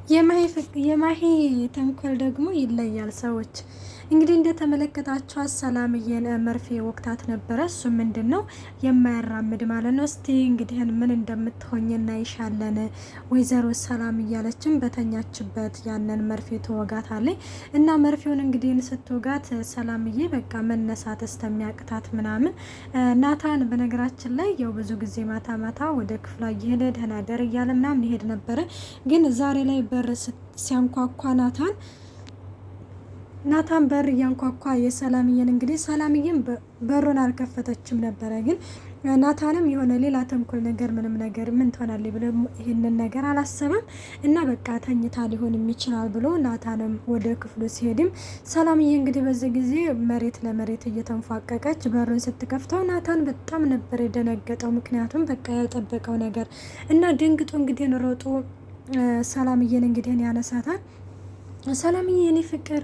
የማሂ ተንኮል ደግሞ ይለያል ሰዎች እንግዲህ እንደተመለከታችኋት ሰላምዬን መርፌ ወቅታት ነበረ። እሱ ምንድነው የማያራምድ ማለት ነው። እስቲ እንግዲህ ምን እንደምትሆኝ እናይሻለን ወይዘሮ ሰላም እያለችም በተኛችበት ያንን መርፌ ትወጋታለች። እና መርፌውን እንግዲህ ስትወጋት ሰላምዬ በቃ መነሳት እስከሚያቅታት ምናምን ናታን በነገራችን ላይ ያው ብዙ ጊዜ ማታ ማታ ወደ ክፍሏ እየሄደ ደህና ደር እያለ ምናምን ይሄድ ነበረ። ግን ዛሬ ላይ በር ሲያንኳኳ ናታን በር እያንኳኳ የሰላምዬን እንግዲህ ሰላምዬን በሩን አልከፈተችም ነበረ። ግን ናታንም የሆነ ሌላ ተንኮል ነገር ምንም ነገር ምን ትሆናለች ብሎ ይህንን ነገር አላሰበም። እና በቃ ተኝታ ሊሆን ይችላል ብሎ ናታንም ወደ ክፍሉ ሲሄድም ሰላምዬ እንግዲህ በዚህ ጊዜ መሬት ለመሬት እየተንፏቀቀች በሩን ስትከፍተው ናታን በጣም ነበር የደነገጠው። ምክንያቱም በቃ ያልጠበቀው ነገር እና ደንግጦ እንግዲህ ሮጦ ሰላምዬን እንግዲህ ያነሳታል። ሰላምዬ የኔ ፍቅር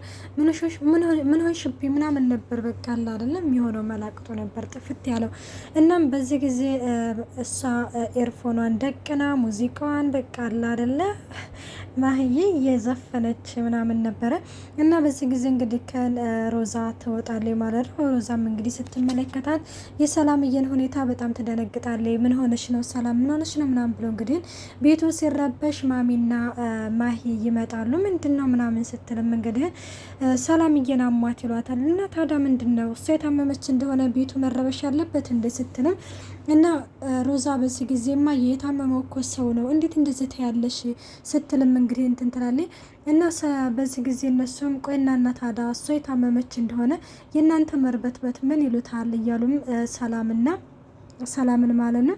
ምን ሆንሽብኝ ምናምን ነበር በቃ አለ አይደለም የሚሆነው መላቅጦ ነበር ጥፍት ያለው። እናም በዚህ ጊዜ እሷ ኤርፎኗን ደቅና ሙዚቃዋን በቃ አለ አይደለ ማህዬ እየዘፈነች ምናምን ነበረ። እና በዚህ ጊዜ እንግዲህ ከሮዛ ትወጣለች ማለት ነው። ሮዛም እንግዲህ ስትመለከታት የሰላምዬን ሁኔታ በጣም ትደነግጣለች። ምን ሆነሽ ነው ሰላም ምን ሆነሽ ነው ምናምን ብሎ እንግዲህ ቤቱ ሲረበሽ ማሚና ማሂ ይመጣሉ። ምንድነው ምናምን ስትልም እንግዲህ ሰላምዬን አሟት ይሏታል። እና ታዲያ ምንድነው እሷ የታመመች እንደሆነ ቤቱ መረበሽ ያለበት እንደ ስትልም እና ሮዛ በዚህ ጊዜማ የታመመው እኮ ሰው ነው እንዴት እንደዚህ ታያለሽ ስትልም እንግዲህ እንትን ትላለች። እና በዚህ ጊዜ እነሱም ቆይና እና ታዲያ እሷ የታመመች እንደሆነ የእናንተ መርበትበት ምን ይሉታል እያሉም ሰላምን ማለት ነው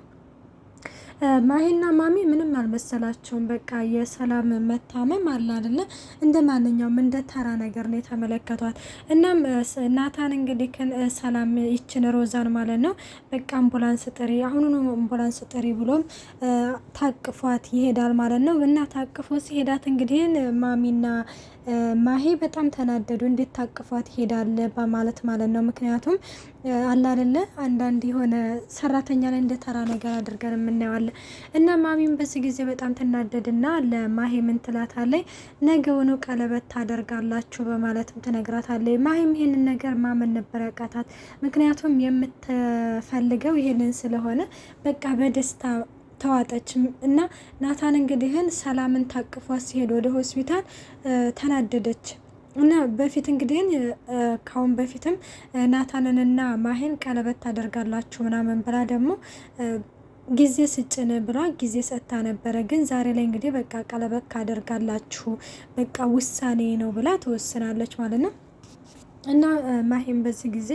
ማሂና ማሚ ምንም አልመሰላቸውም። በቃ የሰላም መታመም አለ አይደለ እንደ ማንኛውም እንደ ተራ ነገር ነው የተመለከቷት። እናም ናታን እንግዲህ ሰላም ይችን ሮዛን ማለት ነው በቃ አምቡላንስ ጥሪ አሁኑኑ አምቡላንስ ጥሪ ብሎም ታቅፏት ይሄዳል ማለት ነው። እና ታቅፎ ሲሄዳት እንግዲህ ማሚና ማሂ በጣም ተናደዱ። እንዴት ታቅፏት ይሄዳል በማለት ማለት ነው። ምክንያቱም አለ አይደለ አንዳንድ የሆነ ሰራተኛ ላይ እንደ ተራ ነገር አድርገን የምናየዋለን። እና ማሚም በዚህ ጊዜ በጣም ትናደድና ለማሂ ምን ትላታለች፣ ነገውኑ ቀለበት ታደርጋላችሁ በማለትም ትነግራታለች። ማሂም ይሄንን ነገር ማመን ነበር ያቃታት። ምክንያቱም የምትፈልገው ይሄንን ስለሆነ በቃ በደስታ ተዋጠች። እና ናታን እንግዲህን ሰላምን ታቅፏት ሲሄድ ወደ ሆስፒታል ተናደደች። እና በፊት እንግዲህ ካሁን በፊትም ናታንንና ማሂን ቀለበት ታደርጋላችሁ ምናምን ብላ ደግሞ ጊዜ ስጭን ብላ ጊዜ ሰጥታ ነበረ። ግን ዛሬ ላይ እንግዲህ በቃ ቀለበት ካደርጋላችሁ በቃ ውሳኔ ነው ብላ ትወስናለች ማለት ነው። እና ማሂም በዚህ ጊዜ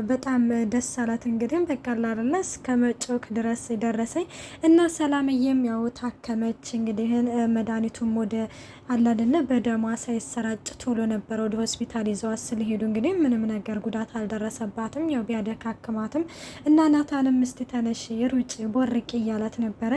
በጣም ደስ አላት። እንግዲህ በቃ ላረላ እስከ መጮክ ድረስ ደረሰኝ። እና ሰላምዬም ያው ታከመች። እንግዲህ መድኃኒቱም ወደ አላደለ በደሟ ሳይሰራጭ ቶሎ ነበር ወደ ሆስፒታል ይዘዋት ስለሄዱ እንግዲህ ምንም ነገር ጉዳት አልደረሰባትም። ያው ቢያደካክማትም እና ናታንም እስቲ ተነሽ ሩጭ ቦርቂ እያላት ነበረ።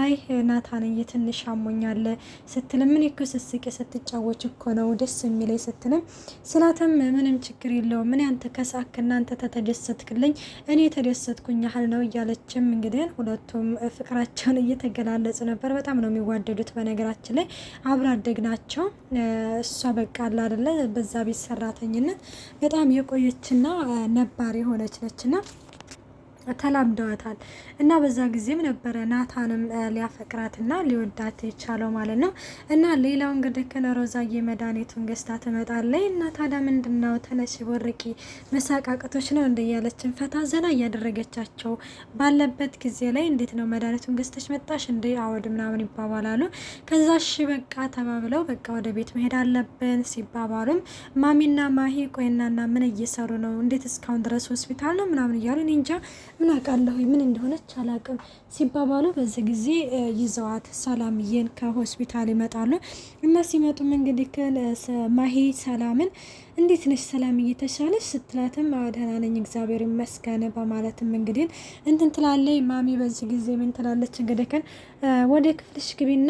አይ ናታንዬ ትንሽ አሞኛል ስትልም ምን እኮ ስስቂ ስትጫወች እኮ ነው ደስ የሚለኝ ስትልም ስላተም ምንም ችግር የለውም ምን አንተ ከሳክ እናንተ ተተደሰትክልኝ እኔ ተደሰትኩኝ ያህል ነው እያለችም እንግዲህ ሁለቱም ፍቅራቸውን እየተገላለጹ ነበር። በጣም ነው የሚዋደዱት። በነገራችን ላይ አብሮ አደግ ናቸው። እሷ በቃ አለ አይደለ በዛ ቤት ሰራተኝነት በጣም የቆየችና ነባር የሆነች ነችና ተላምደዋታል። እና በዛ ጊዜም ነበረ ናታንም ሊያፈቅራትና ሊወዳት የቻለው ማለት ነው። እና ሌላው እንግዲህ ከሮዛዬ መድኃኒቱን ገዝታ ትመጣለች። እና ታዲያ ምንድነው ተነሽ ቦርቂ መሳቃቀቶች ነው እንደ ያለችን ፈታ ዘና እያደረገቻቸው ባለበት ጊዜ ላይ እንዴት ነው መድኃኒቱን ገዝተሽ መጣሽ እንደ አወድ ምናምን ይባባላሉ። ከዛ እሺ በቃ ተባብለው በቃ ወደ ቤት መሄድ አለብን ሲባባሉም ማሚና ማሂ ቆይናና ምን እየሰሩ ነው እንዴት እስካሁን ድረስ ሆስፒታል ነው ምናምን እያሉ እንጃ ምን አውቃለሁ ምን እንደሆነች አላውቅም ሲባባሉ በዚህ ጊዜ ይዘዋት ሰላምዬን ከሆስፒታል ይመጣሉ። እና ሲመጡም እንግዲህ ማሂ ሰላምን እንዴት ነሽ ሰላምዬ ተሻለሽ ስትላትም ደህና ነኝ እግዚአብሔር ይመስገን በማለትም እንግዲህ እንትን ትላለች። ማሚ በዚህ ጊዜ ምን ትላለች እንግዲህ ወደ ክፍልሽ ግቢና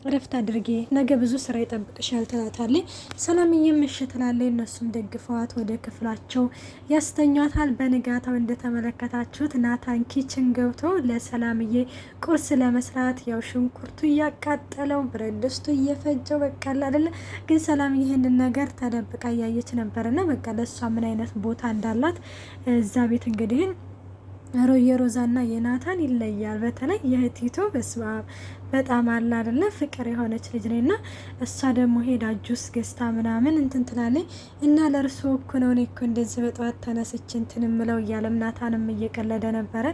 እረፍት አድርጌ ነገ ብዙ ስራ ይጠብቅሻል ትላታለች። ሰላምዬም እሺ ትላለች። እነሱም ደግፈዋት ወደ ክፍላቸው ያስተኛታል። በንጋታው እንደተመለከታችሁት ናታን ኪችን ገብቶ ለሰላምዬ ቁርስ ለመስራት ያው ሽንኩርቱ እያቃጠለው ብረት ድስቱ እየፈጀው በቃ አይደለ። ግን ሰላምዬ ይህንን ነገር ተደብቃ እያየች ነበርና በቃ ለእሷ ምን አይነት ቦታ እንዳላት እዛ ቤት እንግዲህ የሮዛና የናታን ይለያል። በተለይ የእህቲቱ በስመ አብ በጣም አለ አይደለ ፍቅር የሆነች ልጅ ነኝና እሷ ደግሞ ሄዳ ጁስ ገዝታ ምናምን እንትን ትላለች እና ለእርሶ እኮ ነው እኔ እኮ እንደዚህ በጠዋት ተነስች እንትን ምለው እያለም ናታንም እየቀለደ ነበረ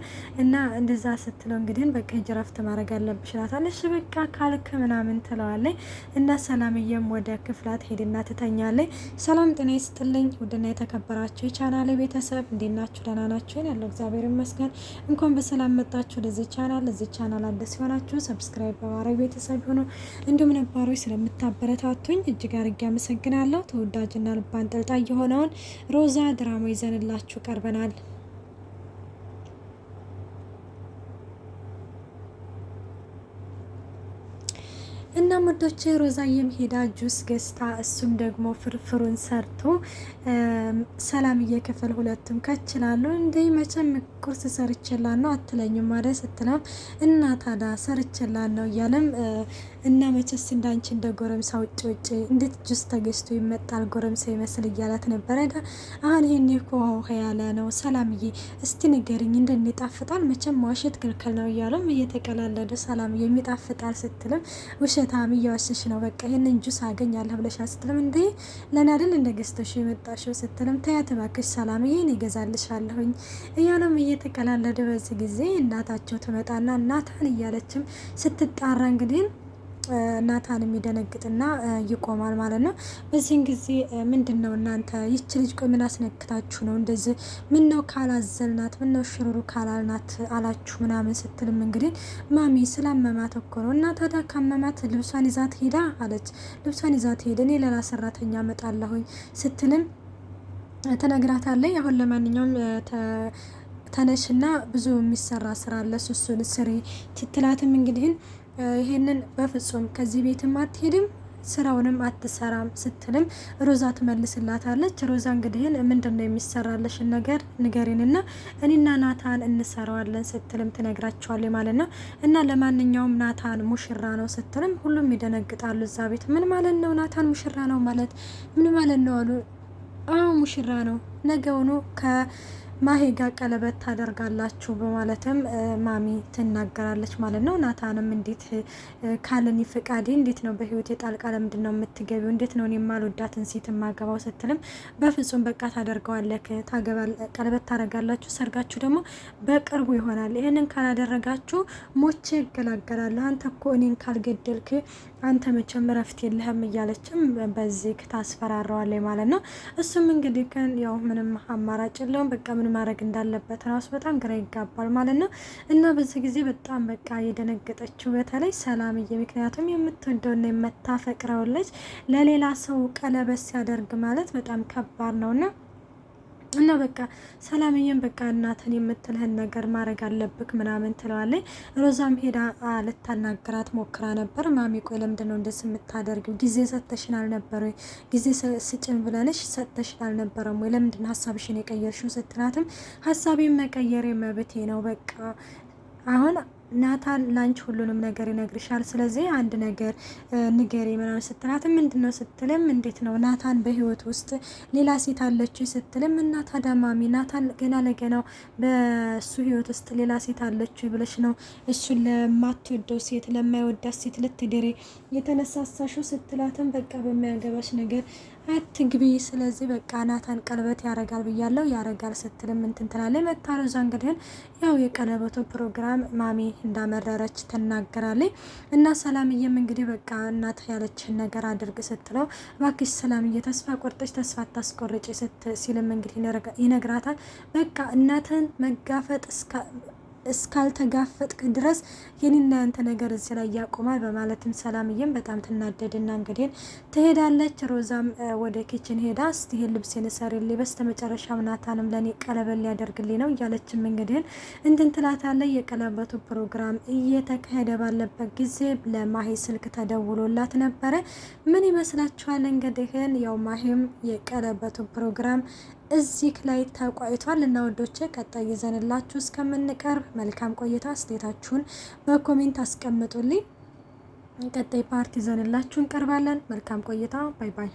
እና እንደዛ ስትለው እንግዲህ በቃ ሂጂ እረፍት ማድረግ አለብሽ እላታለች። በቃ ካልክ ምናምን ትለዋለች እና ሰላምዬም ወደ ክፍላት ሄድና ትተኛለች። ሰላም ጤና ይስጥልኝ ውድና የተከበራችሁ የቻናሌ ቤተሰብ እንዴት ናችሁ? ደህና ናችሁ? ያለው እግዚአብሔር ይመስገን። እንኳን በሰላም መጣችሁ ወደዚህ ቻናል። ለዚህ ቻናል አዲስ ሲሆናችሁ ሰብስክራይብ በማድረግ ቤተሰብ ሆኖ እንዲሁም ነባሮች ስለምታበረታቱኝ እጅግ አድርጌ አመሰግናለሁ። ተወዳጅና ልብ አንጠልጣይ የሆነውን ሮዛ ድራማ ይዘንላችሁ ቀርበናል። እና ወዶቼ ሮዛዬም ሄዳ ጁስ ገዝታ እሱም ደግሞ ፍርፍሩን ሰርቶ ሰላምዬ ክፍል ሁለቱም ከችላሉ። እንዴ መቼም ቁርስ ሰርችላን ነው አትለኝም ማለት ስትለም እና ታዳ ሰርችላን ነው እያለም እና መቼስ እንዳንቺ እንደ ጎረምሳ ውጭ ውጭ እንዴት ጁስ ተገዝቶ ይመጣል ጎረምሳ ይመስል እያላት ነበረ። አሁን ይሄን እኮ ያለ ነው ሰላምዬ እስቲ ንገሪኝ እንደሚጣፍጣል መቼም ዋሸት ክልክል ነው እያለም እየተቀላለዱ ሰላምዬ የሚጣፍጣል ስትልም ውሸታም እያዋሸሽ ነው በቃ ይሄንን ጁስ አገኛለሁ ብለሽ ስትልም እንዴ ለኔ አይደል እንደ ገዝተሽ የመጣሽው ስትልም ተያት እባክሽ ሰላምዬ እኔ እገዛልሻለሁኝ እያለም እየተቀላለዱ በዚህ ጊዜ እናታቸው ትመጣና ናታን እያለችም ስትጣራ እንግዲህ ናታን የሚደነግጥና ይቆማል ማለት ነው። በዚህን ጊዜ ምንድን ነው እናንተ ይች ልጅ ቆይ ምን አስነክታችሁ ነው እንደዚህ ምን ነው ካላዘልናት ምን ነው ሽሩሩ ካላልናት አላችሁ ምናምን ስትልም እንግዲህ ማሚ ስላመማት እኮ ነው እና ታዲያ ካመማት ልብሷን ይዛት ሄዳ አለች። ልብሷን ይዛት ሄደ እኔ ሌላ ሰራተኛ እመጣለሁኝ ስትልም ትነግራታለች። አሁን ለማንኛውም ተነሽና ብዙ የሚሰራ ስራ አለ እሱን ስሪ ትትላትም እንግዲህ ይሄንን በፍጹም ከዚህ ቤትም አትሄድም ስራውንም አትሰራም ስትልም ሮዛ ትመልስላታለች። ሮዛ እንግዲህ ምንድነው የሚሰራለሽን ነገር ንገሪንና እኔና ናታን እንሰራዋለን ስትልም ትነግራቸዋለች ማለት ነው። እና ለማንኛውም ናታን ሙሽራ ነው ስትልም ሁሉም ይደነግጣሉ እዛ ቤት። ምን ማለት ነው ናታን ሙሽራ ነው ማለት ምን ማለት ነው አሉ። አዎ ሙሽራ ነው ነገውኑ ማሄ ጋር ቀለበት ታደርጋላችሁ በማለትም ማሚ ትናገራለች ማለት ነው። ናታንም እንዴት ካለኒ ፍቃዴ እንዴት ነው በህይወት የጣልቃ ለምንድን ነው የምትገቢው? እንዴት ነው የማልወዳትን ሴት የማገባው? ስትልም በፍጹም በቃ ታደርገዋለህ፣ ቀለበት ታደርጋላችሁ፣ ሰርጋችሁ ደግሞ በቅርቡ ይሆናል። ይህንን ካላደረጋችሁ ሞቼ ይገላገላለሁ። አንተ እኮ እኔን ካልገደልክ አንተ መቼም እረፍት የለህም እያለችም በዚህ ታስፈራረዋለች ማለት ነው። እሱም እንግዲህ ግን ያው ምንም አማራጭ የለውም በቃ ምን ማድረግ እንዳለበት ራሱ በጣም ግራ ይጋባል ማለት ነው። እና በዚህ ጊዜ በጣም በቃ የደነገጠችው በተለይ ሰላምዬ፣ ምክንያቱም የምትወደውና የምታፈቅረው ልጅ ለሌላ ሰው ቀለበት ሲያደርግ ማለት በጣም ከባድ ነውና እና በቃ ሰላምዬም በቃ እናትን የምትልህን ነገር ማድረግ አለብክ ምናምን ትለዋለች። ሮዛም ሄዳ ልታናግራት ሞክራ ነበር። ማሚ ቆይ ለምንድን ነው እንደዚህ የምታደርጊው? ጊዜ ሰጥተሽን አልነበረ? ጊዜ ስጭን ብለንሽ ሰጥተሽን አልነበረም ወይ? ለምንድን ሀሳብሽን የቀየርሽው? ስትላትም ሀሳቤን መቀየር መብቴ ነው በቃ አሁን ናታን ላንች ሁሉንም ነገር ይነግርሻል። ስለዚህ አንድ ነገር ንገሪ ምናምን ስትላትም ምንድነው ስትልም እንዴት ነው ናታን በህይወት ውስጥ ሌላ ሴት አለችው ስትልም እና ታዲያ ማሚ ናታን ገና ለገናው በሱ ህይወት ውስጥ ሌላ ሴት አለችው ብለሽ ነው እሱን ለማትወደው ሴት ለማይወዳት ሴት ልትድሪ የተነሳሳሽው? ስትላትም በቃ በሚያገባሽ ነገር አትግቢ። ስለዚህ በቃ ናታን ቀለበት ያረጋል ብያለው ያረጋል ስትልም እንትን ትላለች። መታረዛ እንግዲህ ያው የቀለበቱ ፕሮግራም ማሚ እንዳመረረች ትናገራለች። እና ሰላምዬም እንግዲህ በቃ እናት ያለችን ነገር አድርግ ስትለው እባክሽ ሰላምዬ ተስፋ ቆርጠሽ ተስፋ ታስቆርጭ ሲልም እንግዲህ ይነግራታል። በቃ እናትን መጋፈጥ እስካልተጋፈጥክ ድረስ የኔና ያንተ ነገር እዚህ ላይ ያቆማል በማለትም ሰላምዬም በጣም ትናደድና እንግዲህ ትሄዳለች። ሮዛም ወደ ኪችን ሄዳ እስቲ ይሄን ልብሴን ሰሪልኝ፣ በስተመጨረሻም ናታንም ለኔ ቀለበት ሊያደርግልኝ ነው እያለችም እንግዲህ እንትን ትላታለች። የቀለበቱ ፕሮግራም እየተካሄደ ባለበት ጊዜ ለማሂ ስልክ ተደውሎላት ነበረ። ምን ይመስላችኋል? እንግዲህ ያው ማሂም የቀለበቱ ፕሮግራም እዚህ ላይ ተቋይቷል እና ወዶቼ ቀጣይ ይዘንላችሁ እስከምንቀርብ መልካም ቆይታ። አስተያየታችሁን በኮሜንት አስቀምጡልኝ። ቀጣይ ፓርት ይዘንላችሁ እንቀርባለን። መልካም ቆይታ። ባይ ባይ።